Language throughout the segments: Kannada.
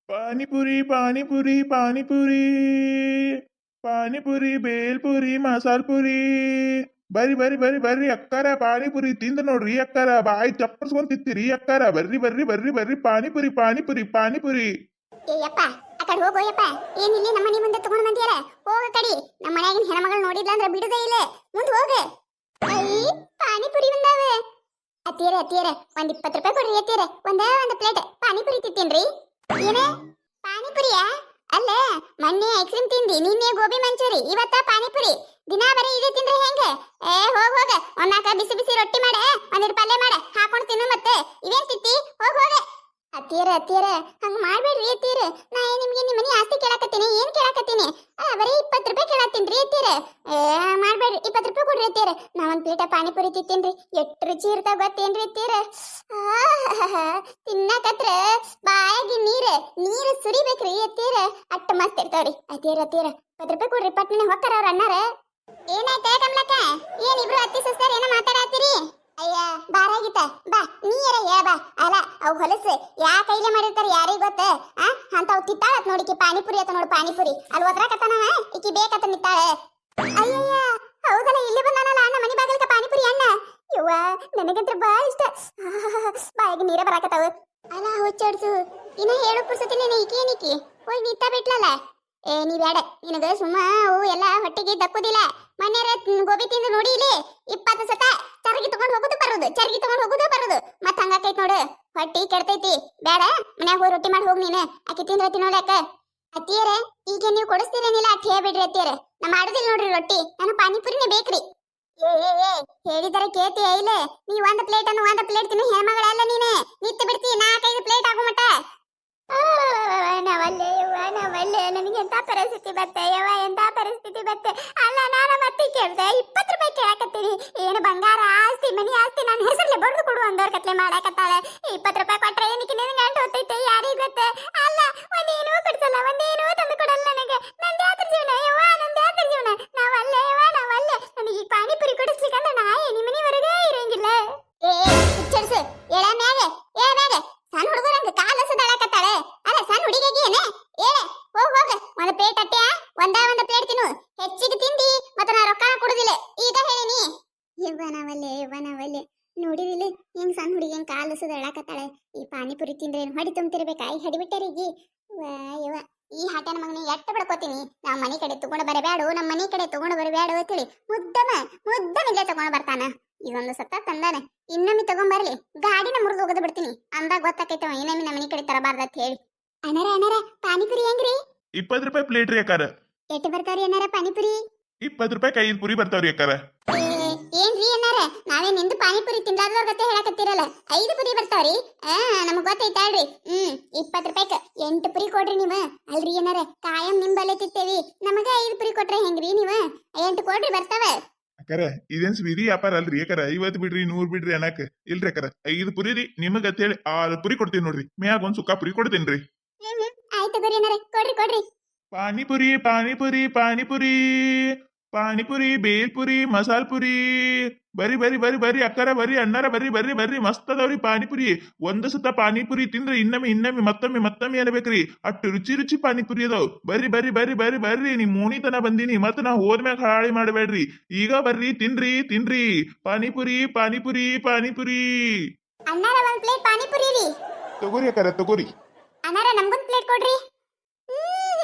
ಪಾನಿಪುರಿ ಪಾನಿಪುರಿ ಪಾನಿಪುರಿ ಪಾನಿಪುರಿ ಬೇಲ್ಪುರಿ ಮಸಾಲ್ ಪುರಿ. ಬರ್ರಿ ಬರ್ರಿ ಬರ್ರಿ ಬರ್ರಿ ಅಕ್ಕಾರ, ಪಾನಿಪುರಿ ತಿಂದ ನೋಡ್ರಿ ಅಕ್ಕಾರ, ಬಾಯಿ ಚಪ್ಪರ್ಸ್ಕೊಂಡ್ ತಿಂತೀರಿ ಅಕ್ಕಾರ. ಬರ್ರಿ ಬರ್ರಿ ಬರ್ರಿ ಬರ್ರಿ ಪಾನಿಪುರಿ ಪಾನಿಪುರಿ ಪಾನಿಪುರಿ. ಏಯಪ್ಪ ಆ ಕಡೆ ಹೋಗೋ ಯಪ್ಪ. ಏನ್ ಇಲ್ಲಿ ನಮ್ಮ ಮನೆ ಮುಂದೆ ತಗೊಂಡ್ ಬಂದಿಯಾರ? ಹೋಗ ಕಡಿ. ನಮ್ಮ ಮನ್ಯಾಗಿನ ಹೆಣ್ಮಗಳು ನೋಡಿದ್ಲ ಅಂದ್ರ ಬಿಡುದೇ ಇಲ್ಲ. ಮುಂದ್ ಹೋಗ. ಐ ಪಾನಿಪುರಿ ಬಂದಾವೆ. ಅತ್ತಿಯರ ಅತ್ತಿಯರ ಒಂದ್ 20 ರೂಪಾಯಿ ಕೊಡ್ರಿ ಅತ್ತಿಯರ. ಒಂದು ಪ್ಲೇಟ್ ಪಾನಿಪುರಿ ತಿಂತೀನ್ರಿ. ಏನ ಪಾನಿಪುರಿಯ? ಅಲ್ಲ, ಮೊನ್ನೆ ಐಸ್ ಕ್ರೀಮ್ ತಿಂದಿ, ನಿನ್ನೆ ಗೋಬಿ ಮಂಚೂರಿ, ಇವತ್ತ ಪಾನಿಪುರಿ. ದಿನಾ ಬರೀ ಇದೇ ತಿಂದ್ರೆ ಹೆಂಗ? ಹೋಗ್ ಹೋಗ. ಒಂದ್ 4 ಬಿಸಿ ಬಿಸಿ ರೊಟ್ಟಿ ಮಾಡ, ಒಂದೆರಡು ಪಲ್ಯ ಮಾಡ, ಹಾಕೊಂಡ್ ತಿನ್ನು. ಮತ್ತೆ ಇವೇನ್ ತಿತ್ತಿ? ಹೋಗ್ ಹೋಗ. ಅತ್ತಿಯರ ಅತ್ತಿಯರ ಹಂಗ ಮಾಡ್ಬೇಡ್ರಿ ಅತ್ತಿಯರ. ನಾ ನಿಮ್ಗೆ ನಿಮ್ಮ ಮನೆ ಆಸ್ತಿ ಕೇಳಾಕತ್ತೀನಿ. ಏನ್ ಕೇಳಾಕತ್ತೀನಿ? ಬರೀ 20 ರೂಪಾಯಿ ಕೇಳಾತೀನ್ರಿ ಅತ್ತಿಯರ. ಮಾಡ್ಬೇಡ್ರಿ, 20 ರೂಪಾಯಿ ಕೊಡ್ರಿ ಅತ್ತಿಯರ. ನಾ ಒಂದ್ ಪ್ಲೇಟ ಪಾನಿಪುರಿ ತಿಂತೀನ್ರಿ. ಎಷ್ಟು ರುಚಿ ಇರ್ತಾವ ಗೊತ್ತೇನ್ರಿ ಅತ್ತಿಯರ? ತಿನ್ನಕತ್ರ ಬಾಯಾಗಿ ನೀರು ಸುರಿಬೇಕ್ರಿ ಅತ್ತಿಯರ. ಅಟ್ಟ ಮಸ್ತ್ ಇರ್ತಾವ್ರಿ ಅತ್ತಿಯರ. ಅತ್ತಿಯರ 20 ರೂಪಾಯಿ ಕೊಡ್ರಿ. ಪಟ್ನೆ ಹೊಕ್ಕಾರ ಅವ್ರ ಅಣ್ಣಾರ. ಏನಾಯ್ತ ಕಮಲಕ್ಕ? ಏನ್ ಇಬ್ರು ಅತ್ತಿ ಸಸ್ತಾರ ಏನೋ ಮಾತಾಡತ್ತೀರಿ? ಅಯ್ಯ ಬಾರಾಗಿತ್ತ ಬಾ, ನೀರ ಬಾ. ಅಲ್ಲ ಅವ್ ಹೊಲಸು ಯಾ ಕೈಲೆ ಮಾಡಿರ್ತಾರ ಯಾರಿಗ ಗೊತ್ತ? ಅಂತವ್ ತಿತ್ತಾಳತ್ ನೋಡಿಕಿ. ಪಾನಿಪುರಿ ಆತ ನೋಡು, ಪಾನಿಪುರಿ. ಅಲ್ಲಿ ಒದ್ರಾಕತ್ತಾನವ, ಈಕಿ ಬೇಕತ್ತ ನಿತ್ತಾಳೆ. ಅಯ್ಯಯ್ಯ ಹೌದಲ್ಲ, ಇಲ್ಲಿ ಬಂದಾನಲ್ಲ ಅಣ್ಣ ಮನಿ ಬಾಗಿಲ್ಕ ಪಾನಿಪುರಿ ಅಣ್ಣ. ಯವ್ವ ನನಗಂತ್ರ ಬಾಳ ಇಷ್ಟ. ಬಾಯಿಗೆ ನೀರ ಬರಾಕತ್ತಾವ. ಅಲ್ಲ ಹುಚ್ಚಾಡ್ಸು, ಇನ್ನ ಹೇಳು ಪುರ್ಸತಿನ ಈಕೇನಿಕಿ ಹೋಗಿ ನಿಂತ ಬಿಟ್ಲಲ್ಲ. ನೀ ಬೇಡ, ನಿನಗ ಸುಮ್ಮ ಅವು ಎಲ್ಲ ಹೊಟ್ಟೆಗೆ ದಕ್ಕುದಿಲ್ಲ. ಮನ್ಯಾರ ಗೋಬಿ ತಿಂದು ನೋಡಿ ಇಲ್ಲಿ 20 ಸತ ಚರಗಿ ತಗೊಂಡ್ ಹೋಗುದು ಬರುದು, ಚರಗಿ ತಗೊಂಡ್ ಹೋಗುದು ಬರುದು. ಮತ್ ಹಂಗಾಕೈತ್ ನೋಡು, ಹೊಟ್ಟಿ ಕೆಡ್ತೈತಿ. ಬೇಡ, ಮನ್ಯಾಗ ಹೋಗಿ ರೊಟ್ಟಿ ಮಾಡಿ ಹೋಗ್ ನೀನು. ಆಕಿ ತಿಂದ್ರ ತಿನ್ನೋಡ್ಯಾಕ. ಅತ್ತಿಯರ ಈಗ ನೀವು ಕೊಡಿಸ್ತೀರೇನಿಲ್ಲ ಅಟ್ ಹೇಳ್ಬಿಡ್ರಿ ಅತ್ತಿಯರ. ನಾ ಮಾಡುದಿಲ್ಲ ನೋಡ್ರಿ ರೊಟ್ಟಿ, ನಾನು ಪಾನಿಪುರಿನೇ ಬೇಕ್ರಿ. ಹೇಳಿದರೆ ಕೇಳ್ತೀಯ ಇಲ್ಲ? ನೀ ಒಂದ್ ಪ್ಲೇಟ್ ಅನ್ನು ಒಂದ್ ಪ್ಲೇಟ್ ತಿನ್ನು ಹೆಣ್ಮಗಳಲ್ಲ ನೀನು. ನಿತ್ತು ಬಿಡ್ತಿ 4-5 ಪ್ಲೇಟ್ ಆಗೋ ಮಟ. ನಾವಲ್ಲೇ ಯವ್ವ, ನಾವಲ್ಲೇ. ನನಗೆ ಎಂತ ಪರಿಸ್ಥಿತಿ ಬತ್ತೆ ಯವ್ವ, ಎಂತ ಪರಿಸ್ಥಿತಿ ಬತ್ತೆ. ಅಲ್ಲ ನಾನು ಮತ್ತೆ ಕೇಳ್ದೆ 20 ರೂಪಾಯಿ ಕೇಳಾಕತ್ತೀನಿ. ಏನು ಬಂಗಾರ ಆಸ್ತಿ ಮನಿ ಆಸ್ತಿ ನನ್ನ ಹೆಸರ್ಲೆ ಬಡ್ದು ಕೊಡು ಅಂದವ್ರ ಕತ್ಲೆ ಮಾಡಾಕತ್ತಾಳೆ. 20 ರೂಪಾಯಿ ಕೊಟ್ರೆ ಏನಕ್ಕೆ ನಿನ್ ಗಂಟು ಹೊತ್ತೈತೆ ಯಾರಿಗ್ ಗೊತ್ತೆ? ಅಲ್ಲ ಒಂದೇನೂ ಕೊಡ್ಸಲ್ಲ, ಒಂದೇನೂ ತಂದು ಕೊಡಲ್ಲ ನನಗೆ. ನಂದು ಯಾತ್ರ ಜೀವನ ಯವ್ವ, ನಂದು ಯಾತ್ರ ಜೀವನ. ನಾವಲ್ಲೇ ಯವ್ವ, ನಾವಲ್ಲೇ. ನನಗೆ ಈ ಪಾನಿಪುರಿ ಕೊಡಿಸ್ಲಿಕ್ಕಂದ್ರೆ ನಾ ನಿಮ್ಮ ಮನೆವರೆಗೆ ಇರಂಗಿಲ್ಲ. ಹುಚ್ಚಡ್ಸು, ಎಳ ಮ್ಯಾಗೆ ಏ ಮ್ಯಾಗೆ. ಸಣ್ಣ ಹುಡುಗರಂಗ ಕಾಲಸದಾಳಕತ್ತಾಳೆ. ಅಲ್ಲ ಸಣ್ಣ ಹುಡುಗಿಗೆ ಏನ? ಹೋಗ್ ಹೋಗ. ಒಂದ್ ಪ್ಲೇಟ್ ಅಟ್ಟೆ ಒಂದ್ ಪ್ಲೇಟ್ ತಿನ್ನು. ಹೆಚ್ಚಿಗೆ ತಿಂದಿ ಮತ್ತ ನಾ ರೊಕ್ಕ ಕೊಡುದಿಲ್ಲ, ಈಗ ಹೇಳಿನಿ. ಇವನವಲ್ಲೆ ನೋಡಿದಿಲ್ಲ ಹೆಂಗ್ ಸಣ್ಣ ಹುಡುಗಿ ಹೆಂಗ್ ಕಾಲಸದಾಳಕತ್ತಾಳೆ. ಈ ಪಾನಿಪುರಿ ತಿಂದ್ರೆ ಹೊಡಿ ತುಂಬ್ತಿರ್ಬೇಕಾ? ಈ ಹಡಿಬಿಟ್ಟರಿಗೆ ಯವ್ವ. ಈ ಹಾಟನ ಮಗನ ಎಟ್ಟ ಬಡ್ಕೋತೀನಿ. ನಮ್ಮ ಮನೆ ಕಡೆ ತಗೊಂಡು ಬರಬೇಡು, ನಮ್ಮ ಮನೆ ಕಡೆ ತಗೊಂಡು ಬರಬೇಡು ಅಂತೇಳಿ ಮುದ್ದಮಿಲ್ಲೇ ತಗೊಂಡು ಬರ್ತಾನ. ಇದೊಂದು ಸತ್ತ ತಂದಾನೆ. ಇನ್ನೊಮ್ಮೆ ತಗೊಂಬರ್ಲಿ, ಗಾಡಿನ ಮುರಿದು ಹೋಗದ್ ಬಿಡ್ತೀನಿ. ಅಂದಾಗ ಗೊತ್ತಾಕೈತವ ಇನ್ನೊಮ್ಮೆ ನಮ್ಮ ಮನೆ ಕಡೆ ತರಬಾರ್ದ ಅಂತ ಹೇಳಿ. ಅಣ್ಣಾರ ಪಾನಿಪುರಿ ಹೆಂಗ್ರಿ? 20 ರೂಪಾಯಿ ಪ್ಲೇಟ್ ರೀ ಅಕ್ಕಾರ. ಎಟ್ಟು ಬರ್ತಾವ್ರಿ ಅಣ್ಣಾರ ಪಾನಿಪುರಿ? 20 ರೂಪಾಯಿ 5 ಪುರಿ ಬರ್ತಾವ್ರಿ ಅಕ್ಕಾರ. ಏನ್ರಿ ಅಣ್ಣಾರ, ನಾವೇ ನಿಂದು ಪಾನಿಪುರಿ ತಿಂದಾದವ್ರ ಗತೆ ಹೇಳಕತ್ತೀರಲ್ಲ. 5 ಪುರಿ ಬರ್ತಾವ್ರಿ? ನಮಗ್ ಗೊತ್ತೈತಾಳ್ರಿ. 20 ರೂಪಾಯಿಕ 8 ಪುರಿ ಕೊಡ್ರಿ ನೀವು. ಅಲ್ರಿ ಅಣ್ಣಾರ, ಕಾಯಂ ನಿಂಬಲ್ಲೇ ತಿತ್ತೇವಿ. ನಮಗ 5 ಪುರಿ ಕೊಟ್ರೆ ಹೆಂಗ್ರಿ ನೀವು? 8 ಕೊಡ್ರಿ ಬರ್ತಾವ. ಅಕ್ಕಾರ ಇದೇನ್ ಸ್ವೀರಿ ವ್ಯಾಪಾರ ಅಲ್ರಿ ಅಕ್ಕಾರ. 50 ಬಿಡ್ರಿ 100 ಬಿಡ್ರಿ ಅನ್ನಕ್ ಇಲ್ರಿ ಅಕ್ಕಾರ. 5 ಪುರಿ ರೀ ನಿಮಗ ಅಂತ ಹೇಳಿ 6 ಪುರಿ ಕೊಡ್ತೀನಿ ನೋಡ್ರಿ. ಮ್ಯಾಗ ಒಂದ್ ಸುಕ್ಕ ಪುರಿ ಕೊಡ್ತೇನ್ರಿ. ಆಯ್ತು ಬರ್ರಿ ಅಣ್ಣಾರ, ಕೊಡ್ರಿ. ಪಾನಿಪುರಿ ಪಾನಿಪುರಿ ಪಾನಿಪುರಿ ಪಾನಿಪುರಿ ಬೇಲ್ಪುರಿ ಮಸಾಲ್ ಪುರಿ. ಬರ್ರಿ ಬರ್ರಿ ಬರ್ರಿ ಬರ್ರಿ ಅಕ್ಕಾರ, ಬರ್ರಿ ಅಣ್ಣಾರ, ಬರ್ರಿ ಬರ್ರಿ ಬರ್ರಿ. ಮಸ್ತ್ ಅದಾವ್ರಿ ಪಾನಿಪುರಿ. ಒಂದು ಸತ ಪಾನಿಪುರಿ ತಿಂದ್ರೆ ಇನ್ನೊಮ್ಮೆ ಮತ್ತೊಮ್ಮೆ ಅನ್ಬೇಕ್ರಿ. ಅಟ್ಟು ರುಚಿ ರುಚಿ ಪಾನಿಪುರಿ ಅದಾವ್. ಬರ್ರಿ ಬರ್ರಿ ಬರ್ರಿ ಬರ್ರಿ ಬರ್ರಿ. ನಿಮ್ ಮೂನಿತನ ಬಂದೀನಿ, ಮತ್ತ ನಾ ಹೋದ್ಮ್ಯಾಗ ಹಾಳಿ ಮಾಡಬೇಡ್ರಿ. ಈಗ ಬರ್ರಿ ತಿನ್ರಿ ಪಾನಿಪುರಿ ಪಾನಿಪುರಿ ಪಾನಿಪುರಿ. ಅಣ್ಣಾರ ಒಂದ್ ಪ್ಲೇಟ್ ಪಾನಿಪುರಿ ರೀ. ತಗೋರಿ ಅಕ್ಕಾರ ತಗೋರಿ. ಅಣ್ಣಾರ ನಮ್ಗೊಂದ್ ಪ್ಲೇಟ್ ಕೊಡ್ರಿ.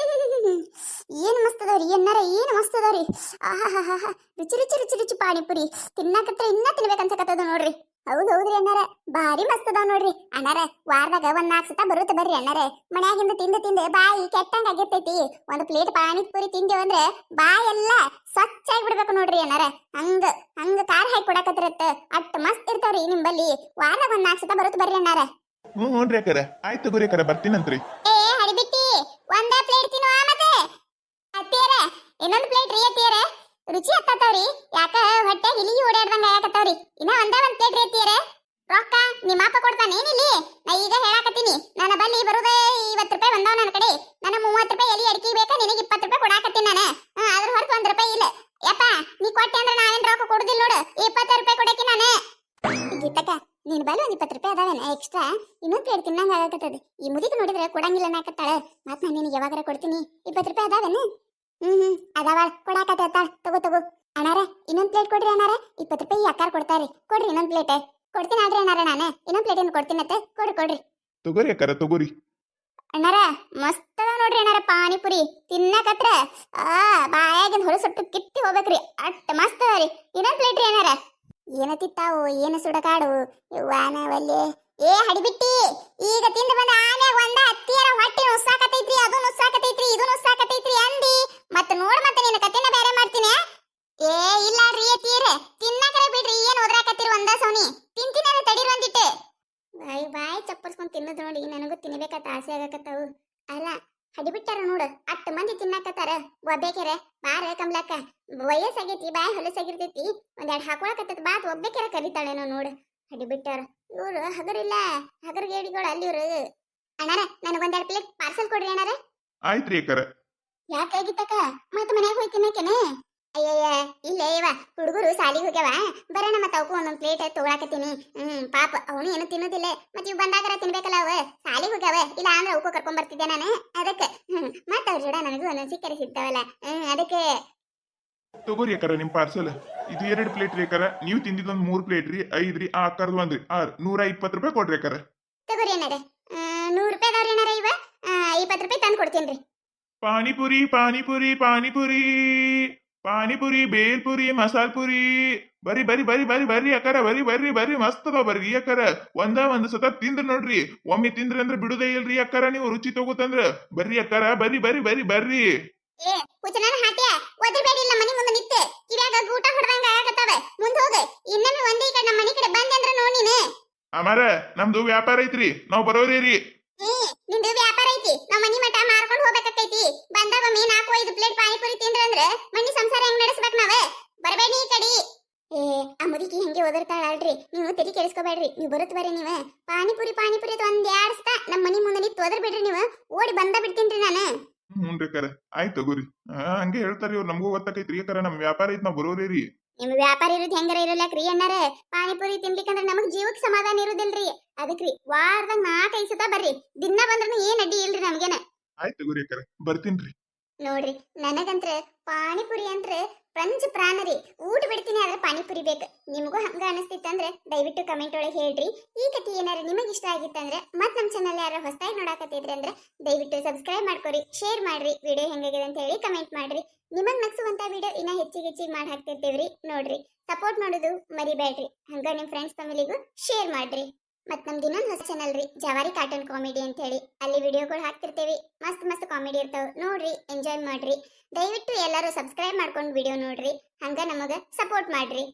ಏನ್ ಮಸ್ತ್ ಅದಾವ್ರಿ ಅಣ್ಣಾರ, ಏನ್ ಮಸ್ತ್ ಅದಾವ್ರಿ. ರುಚಿ ಪಾನಿಪುರಿ. ತಿನ್ನಕತ್ರ ಇನ್ನ ತಿನ್ಬೇಕನ್ಸಕತ್ತದ ನೋಡ್ರಿ. ಹೌದ್ರಿ ಅಣ್ಣಾರ, ಭಾರಿ ಮಸ್ತ್ ಅದಾವ್ ನೋಡ್ರಿ. ಅಣ್ಣಾರ ವಾರದಾಗ 4 ಸತ ಬರುತ್ತೆ ಬರ್ರಿ ಅಣ್ಣಾರ. ಮನ್ಯಾಗಿಂದ ತಿಂದು ಬಾಯಿ ಕೆಟ್ಟಂಗ ಆಗಿರ್ತೈತಿ. ಒಂದ್ ಪ್ಲೇಟ್ ಪಾನಿಪುರಿ ತಿಂದೇವ್ ಅಂದ್ರೆ ಬಾಯಿ ಎಲ್ಲ ಸ್ವಚ್ಛಾಗಿ ಬಿಡ್ಬೇಕು ನೋಡ್ರಿ ಅಣ್ಣಾರ. ಹಂಗ ಖಾರ ಹಾಕಿ ಕೊಡಕತ್ತಿರತ್ತ. ಅಷ್ಟ್ ಮಸ್ತ್ ಇರ್ತಾವ್ರಿ ನಿಂಬಲ್ಲಿ. ವಾರದಾಗ 4 ಸತ ಬರುತ್ತೆ ಬರ್ರಿ ಅಣ್ಣಾರ. ಹ್ಞೂನ್ರಿ ಅಕ್ಕಾರ. ಆಯ್ತು ತಗೋರಿ ಅಕ್ಕಾರ, ಬರ್ತೀನಂತ್ರಿ. ಹಡಿಬಿಟ್ಟಿ ಒಂದ ಪ್ಲೇಟ್ ತಿನ್ನುವ. ಮತ್ತೆ ಅತ್ತಿಯರ ಇನ್ನೊಂದು ಪ್ಲೇಟ್ ರೀ ಅತ್ತಿಯರ. ರುಚಿ ಹತ್ತತಾವ್ರಿ. ಯಾಕ ಹೊಟ್ಟೆ ಹಿಲಿ ಓಡಾಡ್ದಂಗ ಆಗಕತ್ತಾವ್ರಿ. ಇನ್ನ ಒಂದ್ ಪ್ಲೇಟ್ ರೀ ಅತ್ತಿಯರ. ರೊಕ್ಕ ನಿಮ್ಮ ಅಪ್ಪ ಕೊಡ್ತಾನೇನಿಲ್ಲಿ? ನಾ ಈಗ ಹೇಳಾಕತ್ತೀನಿ, ನನ್ನ ಬಲ್ಲಿ ಬರುದೇ 20 ರೂಪಾಯಿ ಬಂದಾವ ನನ್ನ ಕಡೆ. ನನ್ನ 30 ರೂಪಾಯಿ ಎಲ್ಲಿ ಅಡಿಕೆ ಬೇಕಾ? ನಿನಗೆ 20 ರೂಪಾಯಿ ಕೊಡಾಕತ್ತೀನಿ ನಾನು. ಅದ್ರ ಹೊರತು 1 ರೂಪಾಯಿ ಇಲ್ಲ. ಯಪ್ಪ ನೀ ಕೊಟ್ಟೆ ಅಂದ್ರೆ ನಾವೇನ್ ರೊಕ್ಕ ಕೊಡುದಿಲ್ಲ ನೋಡು. 20 ರೂಪಾಯಿ ಕೊಡಕ್ಕೆ ನಾನು. ಗೀತಕ್ಕ ನಿನ್ ಬಲ್ಲಿ ಒಂದ್ 20 ರೂಪಾಯಿ ಅದಾವೇನ ಎಕ್ಸ್ಟ್ರಾ? ಇನ್ನೊಂದು ಪ್ಲೇಟ್ ತಿನ್ನಂಗ ಆಗಕತ್ತದ. ಈ ಮುದಿಗೆ ನೋಡಿದ್ರೆ ಕೊಡಂಗಿಲ್ಲ ನಾಕತ್ತಾಳ. ಮತ್ ನಾನು ನಿನಗೆ ಯಾವಾಗಾರ ಕೊಡ್ತೀನಿ. 20 ರೂಪಾಯಿ ಅದಾವೇನು? ಅದಾವ ಕೊಡಾಕತ್ತಾಳ. ತಗೋ ಅಣ್ಣಾರ ಇನ್ನೊಂದು ಪ್ಲೇಟ್ ಕೊಡ್ರಿ ಅಣ್ಣಾರ. 20 ರೂಪಾಯಿ ಅಕ್ಕಾರ ಕೊಡ್ತಾರಿ. ಕೊಡ್ರಿ ಇನ್ನೊಂದು ಪ್ಲೇಟ್. ಕೊಡ್ತೀನಿ ಆಡ್ರಿ ಅಣ್ಣಾರ, ನಾನು ಇನ್ನೊಂದು ಪ್ಲೇಟ್ ಏನು ಕೊಡ್ತೀನತ್ತೆ. ಕೊಡ್ರಿ ತಗೋರಿ ಅಕ್ಕಾರ ತಗೋರಿ. ಅಣ್ಣಾರ ಮಸ್ತ್ ಅದಾವ ನೋಡ್ರಿ ಅಣ್ಣಾರ ಪಾನಿಪುರಿ. ತಿನ್ನಕತ್ರ ಬಾಯಾಗಿಂದ ಹೊರಸೊಟ್ಟು ಕಿತ್ತಿ ಹೋಗ್ಬೇಕ್ರಿ, ಅಟ್ ಮಸ್ತ್ ಅದ ರೀ. ಇನ್ನೊಂದು ಪ್ಲೇಟ್ ರೀ ಅಣ್ಣಾರ. ಏನ ತಿತ್ತಾವು, ಏನು ಸುಡಕಾಡು ವಾನ ಒಲ್ಲೆ. ಏ ಹಡಿಬಿಟ್ಟಿ, ಈಗ ತಿಂದು ಬಂದ ಆಮ್ಯಾಗ ಒಂದ ಹತ್ತಿಯರ ಹೊಟ್ಟಿ ನುಸ್ಸಾಕತೈತ್ರಿ, ಅದು ನುಸ್ಸಾಕತೈತ್ರಿ, ಇದು ನುಸ್ಸಾಕತೈತ್ರಿ ಅಂದಿ. ಮತ್ತೆ ನೋಡ್ ಮತ್ತೆ ನಿನ್ನ ಕತೆನ ಬೇರೆ ಮಾಡ್ತೀನಿ. ಏ ಇಲ್ಲ ರೀ ತೀರ ತಿನ್ನಕರ ಬಿಡ್ರಿ, ಏನ್ ಓದ್ರಾಕತ್ತೀರಿ ಒಂದ ಸೌನಿ. ತಿಂತೀನಿ ತಡೀರಿ ಒಂದಿಟ್ಟು. ಬಾಯಿ ಚಪ್ಪಲ್ಸ್ಕೊಂಡ್ ತಿನ್ನೋದು ನೋಡಿ ನನಗೂ ತಿನ್ಬೇಕತ್ತ ಆಸೆ ಆಗಕತ್ತಾವು. ಅಲ್ಲ ಹಡಿಬಿಟ್ಟಾರ ನೋಡು, ಅಟ್ಟ ಮಂದಿ ತಿನ್ನಾಕತ್ತಾರ. ಒಬ್ಬೇಕೆರೆ ಬಾರ ಕಮ್ಲಕ್ಕ, ವಯಸ್ಸಾಗೈತಿ, ಬಾಯಿ ಹೊಲಸಾಗಿರ್ತೈತಿ, ಒಂದೆರಡು ಹಾಕೊಳಕತ್ತದ ಬಾತ್ ಒಬ್ಬೇಕೆರೆ ಕರಿತಾಳೇನೋ ನೋಡು. ಹಡಿಬಿಟ್ಟಾರ ಇವ್ರು ಹಗರಿಲ್ಲ, ಹಗರ್ಗೇಡಿಗಳು ಅಲ್ಲಿ ಇವ್ರು. ಅಣ್ಣಾರ ನನಗೊಂದೆರಡು ಪ್ಲೇಟ್ ಪಾರ್ಸಲ್ ಕೊಡ್ರಿ ಅಣ್ಣಾರ. ಆಯ್ತ್ರಿ ಅಕ್ಕಾರ. ಯಾಕಾಗಿತ್ತಕ್ಕ ಮತ್ತೆ ಮನ್ಯಾಗ ಹೋಗಿ ತಿನ್ನಕೇನೆ? ಅಯ್ಯಯ್ಯ ಇಲ್ಲೇ ಇವ ಹುಡುಗರು ಸಾಲಿಗೆ ಹೋಗ್ಯಾವ, ಬರೋಣ ಮತ್ತೆ ಅವಕ್ಕೂ ಒಂದೊಂದು ಪ್ಲೇಟ್ ತಗೊಳಕತ್ತೀನಿ. ಪಾಪ ಅವನು ಏನು ತಿನ್ನೋದಿಲ್ಲ, ಮತ್ತೆ ಇವ್ ಬಂದಾಗರ ತಿನ್ಬೇಕಲ್ಲ. ಅವ ಸಾಲಿಗೆ ಹೋಗ್ಯಾವ, ಇಲ್ಲ ಅಂದ್ರೆ ಅವಕ್ಕೂ ಕರ್ಕೊಂಡ್ ಬರ್ತಿದ್ದೆ ನಾನು. ಅದಕ್ಕೆ ಮತ್ತ ಅವ್ರ ಜೋಡ ನನಗೂ ಒಂದೊಂದು ಸಿಕ್ಕರೆ ಸಿಗ್ತಾವಲ್ಲ, ಅದಕ್ಕೆ. ತಗೋರಿ ಅಕ್ಕಾರ ನಿಮ್ ಪಾರ್ಸಲ್. ಇದು 2 ಪ್ಲೇಟ್ ರೀ ಅಕ್ಕಾರ. ನೀವು ತಿಂದಿದ್ದೊಂದು 3 ಪ್ಲೇಟ್ ರೀ, 5 ರೀ. ಆ ಅಕ್ಕಾರ್ದು 1 ರೀ. 120 ರೂಪಾಯಿ ಕೊಡ್ರಿ ಅಕ್ಕಾರ. ತಗೋರಿ ಏನಾರ 100 ರೂಪಾಯಿ ಅದಾವ್ರಿ ಏನಾರ ಇವ. 20 ರೂಪಾಯಿ ತಂದು ಕೊಡ್ತೀನಿ. ಪಾನಿಪುರಿ ಪಾನಿಪುರಿ ಪಾನಿಪುರಿ ಪಾನಿಪುರಿ, ಬೇಲ್ಪುರಿ, ಮಸಾಲ್ ಪುರಿ. ಬರ್ರಿ ಅಕ್ಕಾರ, ಬರ್ರಿ ಮಸ್ತ್ ಅದಾವ. ಬರ್ರಿ ಅಕ್ಕಾರ, ಒಂದು ಸತ ತಿಂದ್ರ ನೋಡ್ರಿ. ಒಮ್ಮೆ ತಿಂದ್ರಿ ಅಂದ್ರೆ ಬಿಡುದೇ ಇಲ್ರಿ ಅಕ್ಕಾರ. ನೀವು ರುಚಿ ತಗೋತಂದ್ರ ಬರ್ರಿ ಅಕ್ಕಾರ, ಬರ್ರಿ. ಏ ಕುಚನಾನ ಹಾಟ್ಯ ಒದರಬೇಡಿ, ಇಲ್ಲ ಮನಿ ಮುಂದೆ ನಿತ್ತೆ ಕಿವ್ಯಾಗ ಗೂಟ ಹೊಡೆದಂಗ ಆಗಕತ್ತಾವ. ಮುಂದೆ ಹೋಗ, ಇನ್ನೊಮ್ಮೆ ಒಂದೇ ಈ ಕಡೆ ನಮ್ಮ ಮನಿ ಕಡೆ ಬಂದೆ ಅಂದ್ರೆ ನೋಡಿ ನೀನು. ಅಮಾರ ನಮ್ದು ವ್ಯಾಪಾರ ಐತ್ರಿ, ನಾವ್ ಬರೋರಿ ರೀ. ನಿಂದು ವ್ಯಾಪಾರ ಐತಿ, ನಾವ್ ಮನಿ ಮಠ ಮಾರ್ಕೊಂಡು ಹೋಗ್ಬೇಕಾಕೈತಿ. ಬಂದಾಗ ಒಮ್ಮೆ 4-5 ಪ್ಲೇಟ್ ಪಾನಿಪುರಿ ತಿಂದ್ರ ಅಂದ್ರ ಮನಿ ಸಂಸಾರ ಹೆಂಗ್ ನಡೆಸ್ಬೇಕು ನಾವ? ಬರಬೇಡಿ ಈ ಕಡೆ. ಏ ಆ ಮುದುಕಿ ಹೆಂಗೆ ಒದರ್ತಾಳ ಅಲ್ರಿ, ನೀವು ತಲೆ ಕೆಡಿಸ್ಕೋಬೇಡ್ರಿ. ನೀವು ಬರುತ್ತ ಬರ್ರಿ. ನೀವು ಪಾನಿಪುರಿ ಅಂತ ಒಂದ್ 2 ಸತ ನಮ್ಮ ಮನಿ ಮುಂದೆ ನಿಂತು ಒದರ್ಬೇಡ್ರಿ. ನೀವು ಓಡಿ ಬಿಡ್ತೀನ್ರಿ ನಾನು. ಹ್ಞೂನ್ರಿ ಅಕ್ಕಾರ, ಆಯ್ತು ತಗೋರಿ. ಹಂಗೆ ಹೇಳ್ತಾರಿ ಅವ್ರು, ನಮಗೂ ಗೊತ್ತಾಕೈತ್ರಿ ಅಕ್ಕಾರ. ನಮ್ ವ್ಯಾಪಾರ ಐತ್, ನಾವ್ ಬರೋರಿ ರೀ. ನಿಮ್ ವ್ಯಾಪಾರ ಇರೋದು ಹೆಂಗಾರ ಇರಲ್ಲಾಕ್ರಿ ಅಣ್ಣಾರ. ಪಾನಿಪುರಿ ತಿನ್ಲಿಕ್ಕಂದ್ರ ನಮಗ್ ಜೀವಕ್ಕೆ ಸಮಾಧಾನ ಇರುದಿಲ್ರಿ. ಅದಕ್ರಿ ವಾರದಾಗ 4-5 ಸತ ಬರ್ರಿ. ದಿನ ಬಂದ್ರೂ ಏನ್ ಅಡ್ಡಿ ಇಲ್ರಿ ನಮ್ಗೇನ. ಆಯ್ತು ತಗೋರಿ ಅಕ್ಕಾರ, ಬರ್ತೀನ್ರಿ. ನೋಡ್ರಿ ನನಗಂತ್ರ ಪಾನಿಪುರಿ ಅಂದ್ರೆ ಪಂಚ ಪ್ರಾಣ ರೀ. ಊಟ ಬಿಡ್ತೀನಿ ಆದ್ರೆ ಪಾನಿಪುರಿ ಬೇಕು. ನಿಮಗೂ ಹಂಗ ಅನಿಸ್ತಿತ್ತಂದ್ರೆ ದಯವಿಟ್ಟು ಕಮೆಂಟ್ ಒಳಗೆ ಹೇಳ್ರಿ. ಈ ಕಥೆ ಏನಾರು ನಿಮಗೆ ಇಷ್ಟ ಆಗಿತ್ತಂದ್ರೆ ಮತ್ ನಮ್ಮ ಚಾನಲ್ ಯಾರು ಹೊಸದಾಗಿ ನೋಡಾಕತ್ತಿದ್ರಿ ಅಂದ್ರೆ ದಯವಿಟ್ಟು ಸಬ್ಸ್ಕ್ರೈಬ್ ಮಾಡ್ಕೊರಿ, ಶೇರ್ ಮಾಡ್ರಿ, ವಿಡಿಯೋ ಹೆಂಗಾಗಿದೆ ಅಂತ ಹೇಳಿ ಕಮೆಂಟ್ ಮಾಡ್ರಿ. ನಿಮಗ್ ನಗ್ಸುವಂತ ವಿಡಿಯೋ ಇನ್ನ ಹೆಚ್ಚಿಗೆ ಮಾಡಿ ಹಾಕ್ತಿರ್ತೀವ್ರಿ. ನೋಡ್ರಿ ಸಪೋರ್ಟ್ ಮಾಡೋದು ಮರಿಬೇಡ್ರಿ. ಹಂಗ ನಿಮ್ ಫ್ರೆಂಡ್ಸ್ ಫ್ಯಾಮಿಲಿಗೂ ಶೇರ್ ಮಾಡ್ರಿ. ಮತ್ ನಮ್ದು ಇನ್ನೊಂದು ಹೊಸ ಚಾನಲ್ ರೀ, ಜವಾರಿ ಕಾರ್ಟೂನ್ ಕಾಮಿಡಿ ಅಂತ ಹೇಳಿ. ಅಲ್ಲಿ ವಿಡಿಯೋಗಳು ಹಾಕ್ತಿರ್ತೇವಿ, ಮಸ್ತ್ ಕಾಮಿಡಿ ಇರ್ತಾವ. ನೋಡ್ರಿ, ಎಂಜಾಯ್ ಮಾಡ್ರಿ. ದಯವಿಟ್ಟು ಎಲ್ಲರೂ ಸಬ್ಸ್ಕ್ರೈಬ್ ಮಾಡ್ಕೊಂಡು ವಿಡಿಯೋ ನೋಡ್ರಿ. ಹಂಗ ನಮಗ ಸಪೋರ್ಟ್ ಮಾಡ್ರಿ.